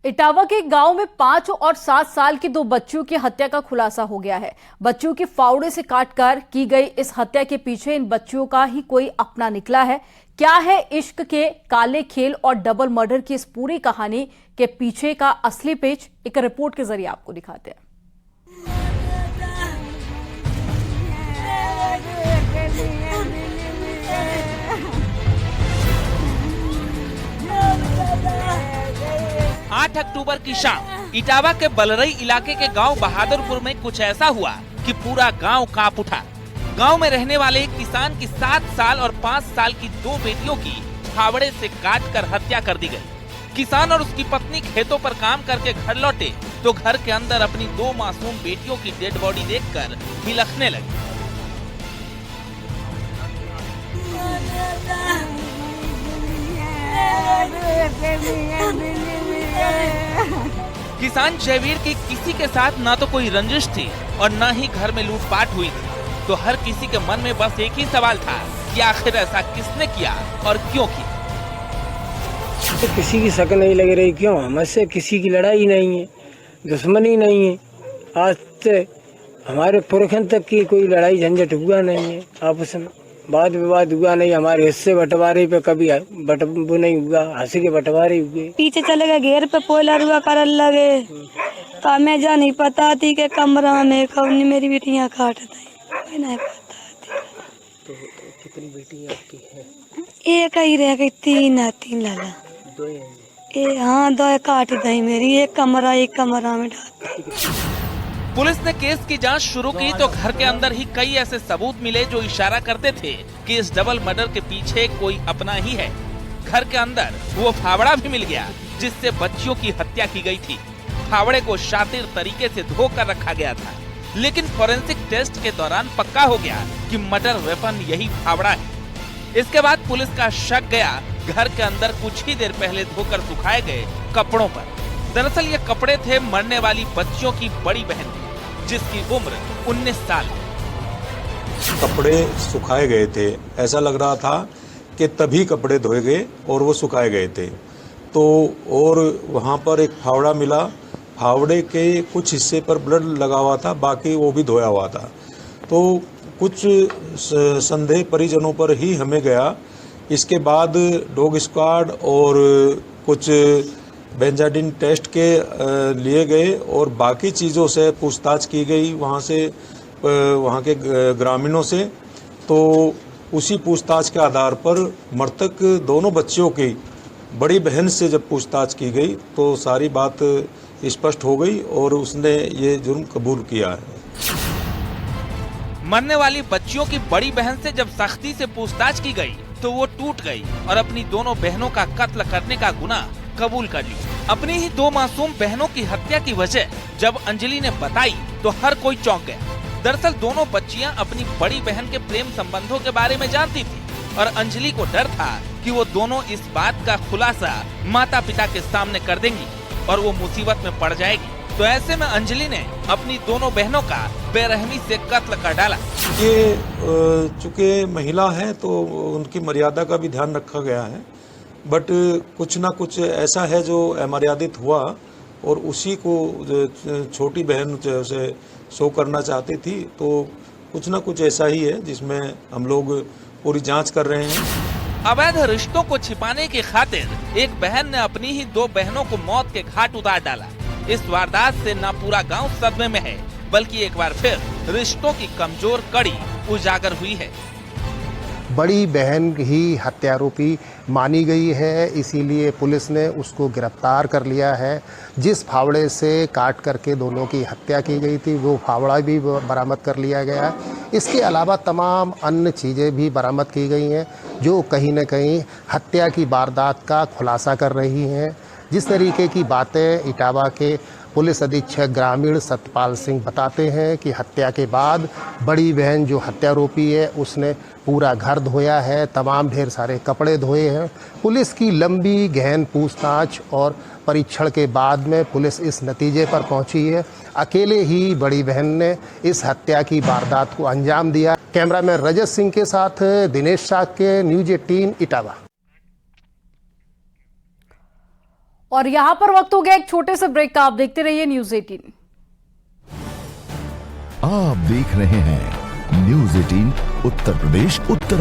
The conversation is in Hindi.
इटावा के गांव में 5 और 7 साल की 2 बच्चियों की हत्या का खुलासा हो गया है। बच्चियों की फावड़े से काटकर की गई इस हत्या के पीछे इन बच्चियों का ही कोई अपना निकला है। क्या है इश्क के काले खेल और डबल मर्डर की इस पूरी कहानी के पीछे का असली पेच, एक रिपोर्ट के जरिए आपको दिखाते हैं। आठ अक्टूबर की शाम इटावा के बलरई इलाके के गांव बहादुरपुर में कुछ ऐसा हुआ कि पूरा गांव कांप उठा। गांव में रहने वाले एक किसान की 7 साल और 5 साल की 2 बेटियों की फावड़े से काटकर हत्या कर दी गई। किसान और उसकी पत्नी खेतों पर काम करके घर लौटे तो घर के अंदर अपनी 2 मासूम बेटियों की डेड बॉडी देखकर बिलखने लगे। किसान जयवीर की किसी के साथ ना तो कोई रंजिश थी और न ही घर में लूटपाट हुई थी, तो हर किसी के मन में बस एक ही सवाल था कि आखिर ऐसा किसने किया और क्यों किया। तो किसी की शक नहीं लग रही, क्यों हमसे किसी की लड़ाई नहीं है, दुश्मनी नहीं है। आज तक हमारे पुरखन तक की कोई लड़ाई झंझट हुआ नहीं है, आपस में वाद विवाद हुआ नहीं। हमारे हिस्से बंटवारे पे कभी वो नहीं हुआ, हंसी के बंटवारे हुए। पीछे चले गए, घेर पे पोलर हुआ करल लगे तो मैं जा नहीं पता थी के कमरा में कौन मेरी बेटियां काट दी, नहीं पता थी। तो कितनी बेटी आपकी है? एक ही रह गई, 3 लाला। 2 हाँ 2 काट दी मेरी, एक कमरा में डाल दी। पुलिस ने केस की जांच शुरू की तो घर के अंदर ही कई ऐसे सबूत मिले जो इशारा करते थे कि इस डबल मर्डर के पीछे कोई अपना ही है। घर के अंदर वो फावड़ा भी मिल गया जिससे बच्चियों की हत्या की गई थी। फावड़े को शातिर तरीके से धोकर रखा गया था, लेकिन फोरेंसिक टेस्ट के दौरान पक्का हो गया कि मर्डर वेपन यही फावड़ा है। इसके बाद पुलिस का शक गया घर के अंदर कुछ ही देर पहले धोकर सुखाए गए कपड़ों पर। दरअसल ये कपड़े थे मरने वाली बच्चियों की बड़ी बहन जिसकी उम्र 19 साल है। कपड़े सुखाए गए थे, ऐसा लग रहा था कि तभी कपड़े धोए गए और वो सुखाए गए थे। तो और वहाँ पर एक फावड़ा मिला, फावड़े के कुछ हिस्से पर ब्लड लगा हुआ था, बाकी वो भी धोया हुआ था। तो कुछ संदेह परिजनों पर ही हमें गया। इसके बाद डॉग स्क्वाड और कुछ बेंजाडिन टेस्ट के लिए गए और बाकी चीज़ों से पूछताछ की गई वहाँ के ग्रामीणों से। तो उसी पूछताछ के आधार पर मृतक दोनों बच्चियों की बड़ी बहन से जब पूछताछ की गई तो सारी बात स्पष्ट हो गई और उसने ये जुर्म कबूल किया है। मरने वाली बच्चियों की बड़ी बहन से जब सख्ती से पूछताछ की गई तो वो टूट गई और अपनी दोनों बहनों का कत्ल करने का गुनाह कबूल कर लिया। अपनी ही 2 मासूम बहनों की हत्या की वजह जब अंजलि ने बताई तो हर कोई चौंक गया। दरअसल दोनों बच्चियां अपनी बड़ी बहन के प्रेम संबंधों के बारे में जानती थी और अंजलि को डर था कि वो दोनों इस बात का खुलासा माता पिता के सामने कर देंगी और वो मुसीबत में पड़ जाएगी। तो ऐसे में अंजलि ने अपनी दोनों बहनों का बेरहमी से कत्ल कर डाला। ये चूंकि महिला है तो उनकी मर्यादा का भी ध्यान रखा गया है, बट कुछ ना कुछ ऐसा है जो अमर्यादित हुआ और उसी को छोटी बहन से शो करना चाहती थी। तो कुछ ना कुछ ऐसा ही है जिसमें हम लोग पूरी जांच कर रहे हैं। अवैध रिश्तों को छिपाने की खातिर एक बहन ने अपनी ही 2 बहनों को मौत के घाट उतार डाला। इस वारदात से न पूरा गांव सदमे में है, बल्कि एक बार फिर रिश्तों की कमजोर कड़ी उजागर हुई है। बड़ी बहन ही हत्यारोपी मानी गई है, इसीलिए पुलिस ने उसको गिरफ्तार कर लिया है। जिस फावड़े से काट करके दोनों की हत्या की गई थी वो फावड़ा भी बरामद कर लिया गया है। इसके अलावा तमाम अन्य चीज़ें भी बरामद की गई हैं जो कहीं न कहीं हत्या की वारदात का खुलासा कर रही हैं। जिस तरीके की बातें इटावा के पुलिस अधीक्षक ग्रामीण सतपाल सिंह बताते हैं कि हत्या के बाद बड़ी बहन जो हत्यारोपी है उसने पूरा घर धोया है, तमाम ढेर सारे कपड़े धोए हैं। पुलिस की लंबी गहन पूछताछ और परीक्षण के बाद में पुलिस इस नतीजे पर पहुंची है अकेले ही बड़ी बहन ने इस हत्या की वारदात को अंजाम दिया। कैमरामैन रजत सिंह के साथ दिनेश शाक्य, न्यूज़ 18 इटावा। और यहाँ पर वक्त हो गया एक छोटे से ब्रेक का। आप देखते रहिए न्यूज 18। आप देख रहे हैं न्यूज 18 उत्तर प्रदेश उत्तर